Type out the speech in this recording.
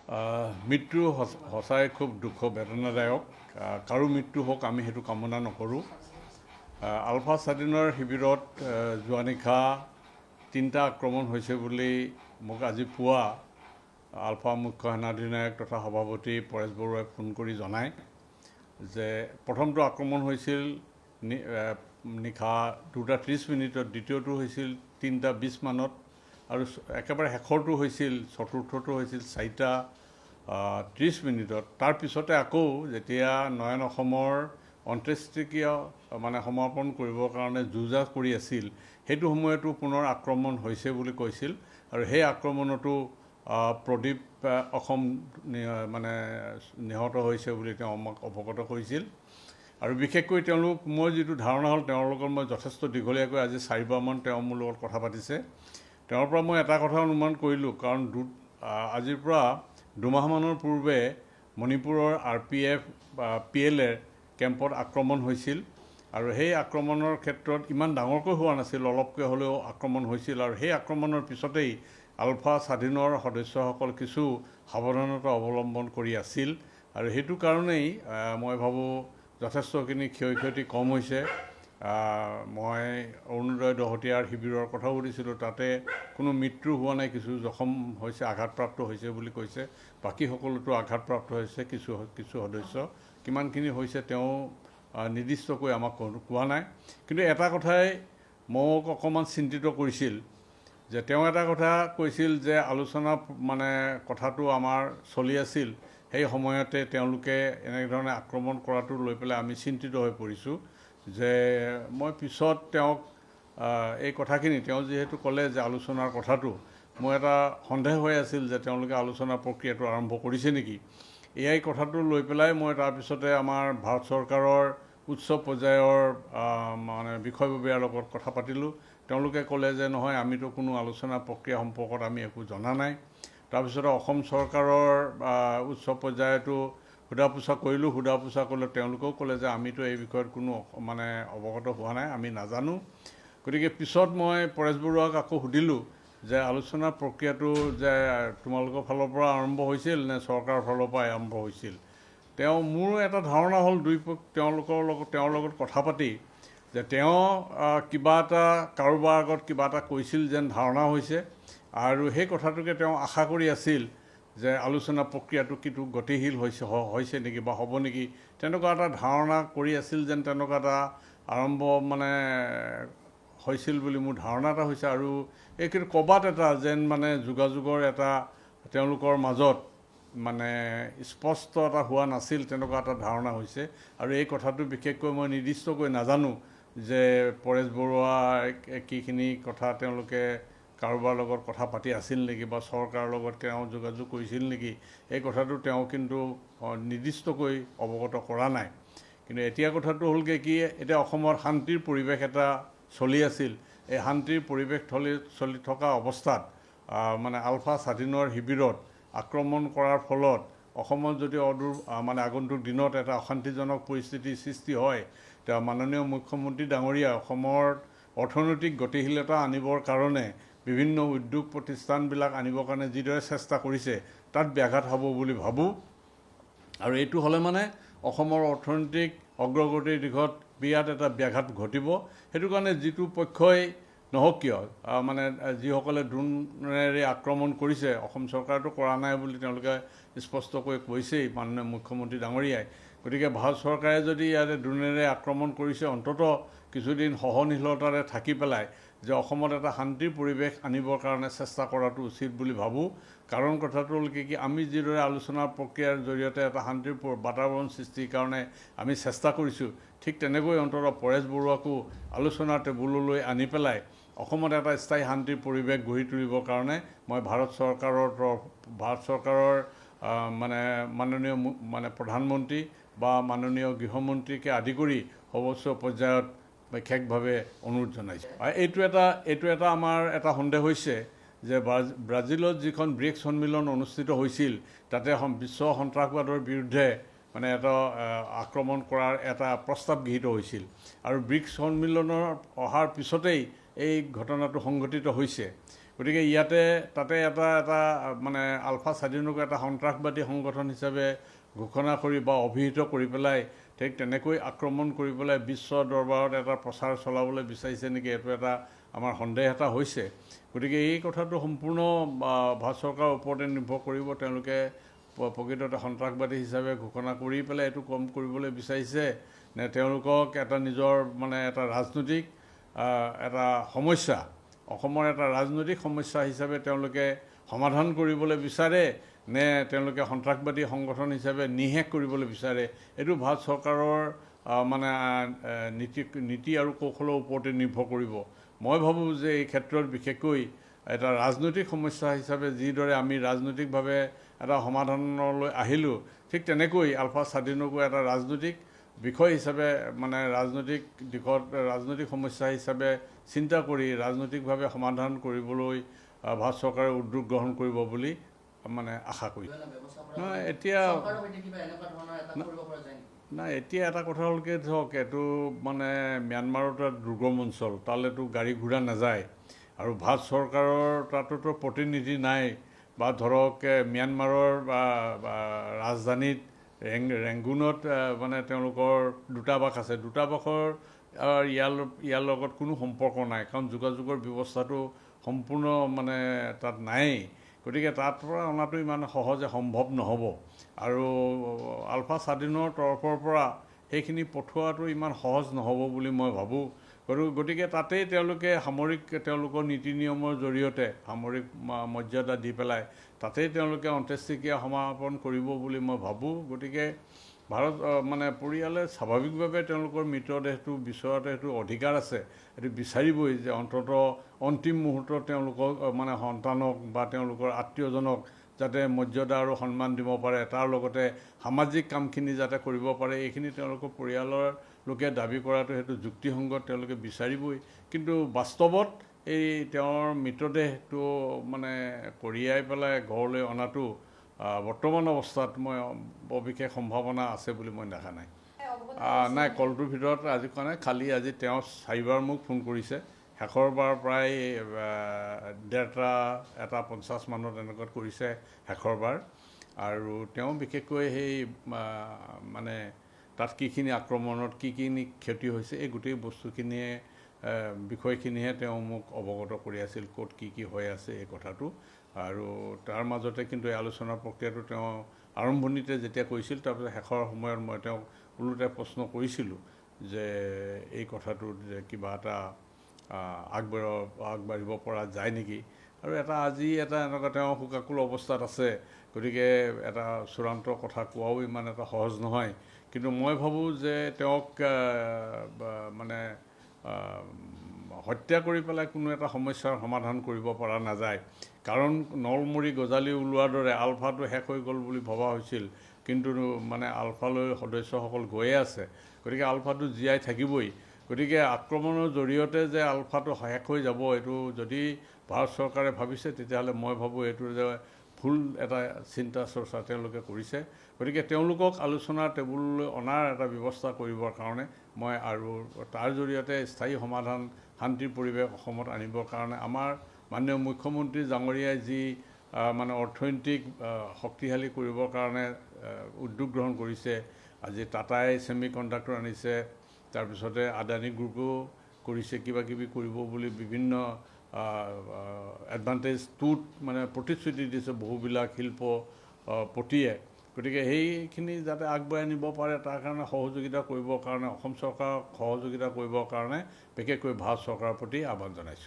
মৃত্যু সঁচাই খুব দুখ বেদনাদায়ক। কাৰো মৃত্যু হোক আমি সেইটো কামনা নকৰোঁ। আলফা স্বাধীনৰ শিবিৰত যোৱা নিশা 3টা আক্ৰমণ হৈছে বুলি মোক আজি পুৱা আলফা মুখ্য সেনাধিনায়ক তথা সভাপতি পৰেশ বৰুৱাই ফোন কৰি জনায় যে প্ৰথমটো আক্ৰমণ হৈছিল নিশা 2:30 মিনিটত, দ্বিতীয়টো হৈছিল 3:20 মানত আৰু একেবাৰে শেষৰটো হৈছিল চতুৰ্থটো হৈছিল 4:30 মিনিটত। তাৰ পিছতে আকৌ যেতিয়া নয়ন অসমৰ 29টিকিয়া সমাপন কৰিবৰ কাৰণে যুঁজা কৰি আছিল, সেইটো সময়তো পুনৰ আক্ৰমণ হৈছে বুলি কৈছিল আৰু সেই আক্ৰমণতো প্ৰদীপ অসম নিহত হৈছে বুলি তেওঁ আমাক অৱগত কৰিছিল। আৰু বিশেষকৈ মই যিটো ধাৰণা হ'ল, তেওঁৰ লগত মই যথেষ্ট দীঘলীয়াকৈ আজি 4বাৰমান তেওঁ মোৰ লগত কথা পাতিছে। তেওঁৰ পৰা মই এটা কথা অনুমান কৰিলোঁ, কাৰণ আজিৰ পৰা 2 মাহমানৰ পূৰ্বে মণিপুৰৰ RPF PLA কেম্পত আক্ৰমণ হৈছিল আৰু সেই আক্ৰমণৰ ক্ষেত্ৰত ইমান ডাঙৰকৈ হোৱা নাছিল, অলপকৈ হ'লেও আক্ৰমণ হৈছিল আৰু সেই আক্ৰমণৰ পিছতেই আলফা স্বাধীনৰ সদস্যসকল কিছু সাৱধানতা অৱলম্বন কৰি আছিল আৰু সেইটো কাৰণেই মই ভাবোঁ যথেষ্টখিনি ক্ষয়ক্ষতি কম হৈছে। মই অৰুণোদয় দহোটীয়াৰ শিবিৰৰ কথাও সুধিছিলোঁ, তাতে কোনো মৃত্যু হোৱা নাই, কিছু জখম হৈছে, আঘাতপ্ৰাপ্ত হৈছে বুলি কৈছে। বাকী সকলোতো আঘাতপ্ৰাপ্ত হৈছে কিছু সদস্য। কিমানখিনি হৈছে তেওঁ নিৰ্দিষ্টকৈ আমাক কোৱা নাই। কিন্তু এটা কথাই মোক অকণমান চিন্তিত কৰিছিল যে তেওঁ এটা কথা কৈছিল যে আলোচনা কথাটো আমাৰ চলি আছিল, সেই সময়তে তেওঁলোকে এনেধৰণে আক্ৰমণ কৰাটো লৈ পেলাই আমি চিন্তিত হৈ পৰিছোঁ। যে মই পিছত তেওঁক এই কথাখিনি তেওঁ যিহেতু ক'লে যে আলোচনাৰ কথাটো, মোৰ এটা সন্দেহ হৈ আছিল যে তেওঁলোকে আলোচনা প্ৰক্ৰিয়াটো আৰম্ভ কৰিছে নেকি। এই কথাটো লৈ পেলাই মই তাৰপিছতে আমাৰ ভাৰত চৰকাৰৰ উচ্চ পৰ্যায়ৰ বিষয়ববীয়াৰ লগত কথা পাতিলোঁ। তেওঁলোকে ক'লে যে নহয়, আমিতো কোনো আলোচনা প্ৰক্ৰিয়া সম্পৰ্কত আমি একো জনা নাই। তাৰপিছতে অসম চৰকাৰৰ উচ্চ পৰ্যায়তো সোধা পোছা কৰিলোঁ, তেওঁলোকেও ক'লে যে আমিতো এই বিষয়ত কোনো অৱগত হোৱা নাই, আমি নাজানো। গতিকে পিছত মই পৰেশ বৰুৱাক আকৌ সুধিলোঁ যে আলোচনা প্ৰক্ৰিয়াটো যে তোমালোকৰ ফালৰ পৰা আৰম্ভ হৈছিল নে চৰকাৰৰ ফালৰ পৰা আৰম্ভ হৈছিল। মোৰ এটা ধাৰণা হ'ল তেওঁৰ লগত কথা পাতি যে তেওঁ কিবা এটা কাৰোবাৰ আগত কিবা এটা কৈছিল যেন ধাৰণা হৈছে আৰু সেই কথাটোকে তেওঁ আশা কৰি আছিল যে আলোচনা প্ৰক্ৰিয়াটো কিটো গতিশীল হৈছে নেকি বা হ'ব নেকি, তেনেকুৱা এটা ধাৰণা কৰি আছিল যেন তেনেকুৱা এটা আৰম্ভ হৈছিল বুলি মোৰ ধাৰণা এটা হৈছে। আৰু এই কিন্তু ক'ৰবাত এটা যেন যোগাযোগৰ এটা তেওঁলোকৰ মাজত স্পষ্ট এটা হোৱা নাছিল, তেনেকুৱা এটা ধাৰণা হৈছে। আৰু এই কথাটো বিশেষকৈ মই নিৰ্দিষ্টকৈ নাজানো যে পৰেশ বৰুৱাই কিখিনি কথা তেওঁলোকে কাৰোবাৰ লগত কথা পাতি আছিল নেকি বা চৰকাৰৰ লগত তেওঁ যোগাযোগ কৰিছিল নেকি, এই কথাটো তেওঁ কিন্তু নিৰ্দিষ্টকৈ অৱগত কৰা নাই। কিন্তু এতিয়া কথাটো হ'লগৈ কি, এতিয়া অসমত শান্তিৰ পৰিৱেশ এটা চলি আছিল। এই শান্তিৰ পৰিৱেশ চলি থকা অৱস্থাত আলফা স্বাধীনৰ শিবিৰত আক্ৰমণ কৰাৰ ফলত অসমত যদি আগন্তুক দিনত এটা অশান্তিজনক পৰিস্থিতিৰ সৃষ্টি হয়, তেওঁ মাননীয় মুখ্যমন্ত্ৰী ডাঙৰীয়া অসমৰ অৰ্থনৈতিক গতিশীলতা আনিবৰ কাৰণে বিভিন্ন উদ্যোগ প্ৰতিষ্ঠানবিলাক আনিবৰ কাৰণে যিদৰে চেষ্টা কৰিছে তাত ব্যাঘাত হ'ব বুলি ভাবোঁ। আৰু এইটো হ'লে অসমৰ অৰ্থনৈতিক অগ্ৰগতিৰ দিশত বিৰাট এটা ব্যাঘাত ঘটিব। সেইটো কাৰণে যিটো পক্ষই নহওক কিয় যিসকলে ড্ৰোনেৰে আক্ৰমণ কৰিছে, অসম চৰকাৰটো কৰা নাই বুলি তেওঁলোকে স্পষ্টকৈ কৈছেই মাননীয় মুখ্যমন্ত্ৰী ডাঙৰীয়াই। গতিকে ভাৰত চৰকাৰে যদি ইয়াতে ড্ৰোনেৰে আক্ৰমণ কৰিছে, অন্ততঃ কিছুদিন সহনশীলতাৰে থাকি পেলাই যে অসমত এটা শান্তিৰ পৰিৱেশ আনিবৰ কাৰণে চেষ্টা কৰাটো উচিত বুলি ভাবোঁ। কাৰণ কথাটো হ'ল কি, আমি যিদৰে আলোচনা প্ৰক্ৰিয়াৰ জৰিয়তে এটা শান্তিৰ বাতাবৰণ সৃষ্টিৰ কাৰণে আমি চেষ্টা কৰিছোঁ, ঠিক তেনেকৈ অন্ততঃ পৰেশ বৰুৱাকো আলোচনাৰ টেবুললৈ আনি পেলাই অসমত এটা স্থায়ী শান্তিৰ পৰিৱেশ গঢ়ি তুলিবৰ কাৰণে মই ভাৰত চৰকাৰৰ মাননীয় প্ৰধানমন্ত্ৰী বা মাননীয় গৃহমন্ত্ৰীকে আদি কৰি সৰ্বোচ্চ পৰ্যায়ত বিশেষভাৱে অনুৰোধ জনাইছোঁ। এইটো এটা আমাৰ এটা সন্দেহ হৈছে যে ব্ৰাজিলত যিখন ব্ৰিক্স সন্মিলন অনুষ্ঠিত হৈছিল, তাতে বিশ্ব সন্ত্ৰাসবাদৰ বিৰুদ্ধে এটা আক্ৰমণ কৰাৰ এটা প্ৰস্তাৱ গৃহীত হৈছিল আৰু ব্ৰিক্স সন্মিলনৰ অহাৰ পিছতেই এই ঘটনাটো সংঘটিত হৈছে। গতিকে তাতে এটা মানে আলফা স্বাধীনকো এটা সন্ত্ৰাসবাদী সংগঠন হিচাপে ঘোষণা কৰি বা অভিহিত কৰি পেলাই ঠিক তেনেকৈ আক্ৰমণ কৰি পেলাই বিশ্ব দৰবাৰত এটা প্ৰচাৰ চলাবলৈ বিচাৰিছে নেকি, এইটো এটা আমাৰ সন্দেহ এটা হৈছে। গতিকে এই কথাটো সম্পূৰ্ণ ভাৰত চৰকাৰৰ ওপৰতে নিৰ্ভৰ কৰিব। তেওঁলোকে প্ৰকৃততে সন্ত্ৰাসবাদী হিচাপে ঘোষণা কৰি পেলাই এইটো কম কৰিবলৈ বিচাৰিছে নে তেওঁলোকক এটা নিজৰ মানে এটা ৰাজনৈতিক এটা সমস্যা, অসমৰ এটা ৰাজনৈতিক সমস্যা হিচাপে তেওঁলোকে সমাধান কৰিবলৈ বিচাৰে নে তেওঁলোকে সন্ত্ৰাসবাদী সংগঠন হিচাপে নিঃশেষ কৰিবলৈ বিচাৰে। এইটো ভাৰত চৰকাৰৰ মানে নীতি আৰু কৌশলৰ ওপৰতে নিৰ্ভৰ কৰিব। মই ভাবোঁ যে এই ক্ষেত্ৰত বিশেষকৈ এটা ৰাজনৈতিক সমস্যা হিচাপে যিদৰে আমি ৰাজনৈতিকভাৱে এটা সমাধানলৈ আহিলোঁ, ঠিক তেনেকৈ আলফা স্বাধীনকো এটা ৰাজনৈতিক বিষয় হিচাপে মানে ৰাজনৈতিক দিশত ৰাজনৈতিক সমস্যা হিচাপে চিন্তা কৰি ৰাজনৈতিকভাৱে সমাধান কৰিবলৈ ভাৰত চৰকাৰে উদ্যোগ গ্ৰহণ কৰিব বুলি মানে আশা কৰি। নহয় এতিয়া এটা কথা হ'ল কি, ধৰক এইটো মানে ম্যানমাৰৰ এটা দুৰ্গম অঞ্চল, তালৈতো গাড়ী ঘোঁৰা নাযায় আৰু ভাৰত চৰকাৰৰ তাতোতো প্ৰতিনিধি নাই। বা ধৰক ম্যানমাৰৰ ৰাজধানীত ৰেংগুনত মানে তেওঁলোকৰ দূতাবাস আছে। দূতাবাসৰ ইয়াৰ লগত কোনো সম্পৰ্ক নাই, কাৰণ যোগাযোগৰ ব্যৱস্থাটো সম্পূৰ্ণ মানে তাত নায়েই। গতিকে তাৰ পৰা অনাটো ইমান সহজে সম্ভৱ নহ'ব আৰু আলফা স্বাধীনৰ তৰফৰ পৰা সেইখিনি পঠোৱাটো ইমান সহজ নহ'ব বুলি মই ভাবোঁ। গতিকে তাতেই তেওঁলোকে সামৰিক তেওঁলোকৰ নীতি নিয়মৰ জৰিয়তে সামৰিক মৰ্যাদা দি পেলাই তাতেই তেওঁলোকে অন্ত্যেষ্টিক্ৰিয়া সমাপন কৰিব বুলি মই ভাবোঁ। গতিকে ভাৰত মানে পৰিয়ালে স্বাভাৱিকভাৱে তেওঁলোকৰ মৃতদেহটো বিচৰাটো সেইটো অধিকাৰ আছে, এইটো বিচাৰিবই যে অন্ততঃ অন্তিম মুহূৰ্তত তেওঁলোকক মানে সন্তানক বা তেওঁলোকৰ আত্মীয়জনক যাতে মৰ্যাদা আৰু সন্মান দিব পাৰে, তাৰ লগতে সামাজিক কামখিনি যাতে কৰিব পাৰে, এইখিনি তেওঁলোকৰ পৰিয়ালৰ লোকে দাবী কৰাটো সেইটো যুক্তিসংগত, তেওঁলোকে বিচাৰিবই। কিন্তু বাস্তৱত এই তেওঁৰ মৃতদেহটো মানে কঢ়িয়াই পেলাই ঘৰলৈ অনাটো বৰ্তমান অৱস্থাত মই বৰ বিশেষ সম্ভাৱনা আছে বুলি মই দেখা নাই। নাই, কলটোৰ ভিতৰত আজি কোৱা নাই, খালি আজি তেওঁ 4বাৰ মোক ফোন কৰিছে। শেষৰবাৰ প্ৰায় 1:30-1:50 মানত এনেকুৱাত কৰিছে শেষৰবাৰ। আৰু তেওঁ বিশেষকৈ সেই মানে তাত কিখিনি আক্ৰমণত কি ক্ষতি হৈছে এই গোটেই বস্তুখিনিয়ে বিষয়খিনিহে তেওঁ মোক অৱগত কৰি আছিল, ক'ত কি হৈ আছে এই কথাটো। আৰু তাৰ মাজতে কিন্তু এই আলোচনা প্ৰক্ৰিয়াটো তেওঁ আৰম্ভণিতে যেতিয়া কৈছিল, তাৰপিছত শেষৰ সময়ত মই তেওঁক ওলোটাই প্ৰশ্ন কৰিছিলোঁ যে এই কথাটোত যে কিবা এটা আগবাঢ়িব পৰা যায় নেকি। আৰু আজি এনেকুৱা তেওঁ শোকাকুল অৱস্থাত আছে, গতিকে এটা চূড়ান্ত কথা কোৱাও ইমান এটা সহজ নহয়। কিন্তু মই ভাবোঁ যে তেওঁক মানে হত্যা কৰি পেলাই কোনো এটা সমস্যাৰ সমাধান কৰিব পৰা নাযায়। কাৰণ নলমৰি গজালি ওলোৱাৰ দৰে আলফাটো শেষ হৈ গ'ল বুলি ভবা হৈছিল, কিন্তু মানে আলফালৈ সদস্যসকল গৈয়ে আছে। গতিকে আলফাটো জীয়াই থাকিবই। গতিকে আক্ৰমণৰ জৰিয়তে যে আলফাটো শেষ হৈ যাব, এইটো যদি ভাৰত চৰকাৰে ভাবিছে, তেতিয়াহ'লে মই ভাবোঁ এইটো যে ভুল এটা চিন্তা চৰ্চা তেওঁলোকে কৰিছে। গতিকে তেওঁলোকক আলোচনাৰ টেবুললৈ অনাৰ এটা ব্যৱস্থা কৰিবৰ কাৰণে মই আৰু তাৰ জৰিয়তে স্থায়ী সমাধান, শান্তিৰ পৰিৱেশ অসমত আনিবৰ কাৰণে আমাৰ মাননীয় মুখ্যমন্ত্ৰী ডাঙৰীয়াই যি মানে অৰ্থনৈতিক শক্তিশালী কৰিবৰ কাৰণে উদ্যোগ গ্ৰহণ কৰিছে। আজি টাটাই ছেমি কণ্ডাক্টৰ আনিছে, তাৰপিছতে আদানী গ্ৰুপেও কৰিছে, কিবা কিবি কৰিব বুলি বিভিন্ন এডভান্টেজ মানে প্ৰতিশ্ৰুতি দিছে বহুবিলাক শিল্পপতিয়ে। গতিকে সেইখিনি যাতে আগবঢ়াই নিব পাৰে, তাৰ কাৰণে সহযোগিতা কৰিবৰ কাৰণে অসম চৰকাৰক সহযোগিতা কৰিবৰ কাৰণে বিশেষকৈ ভাৰত চৰকাৰৰ প্ৰতি আহ্বান জনাইছোঁ।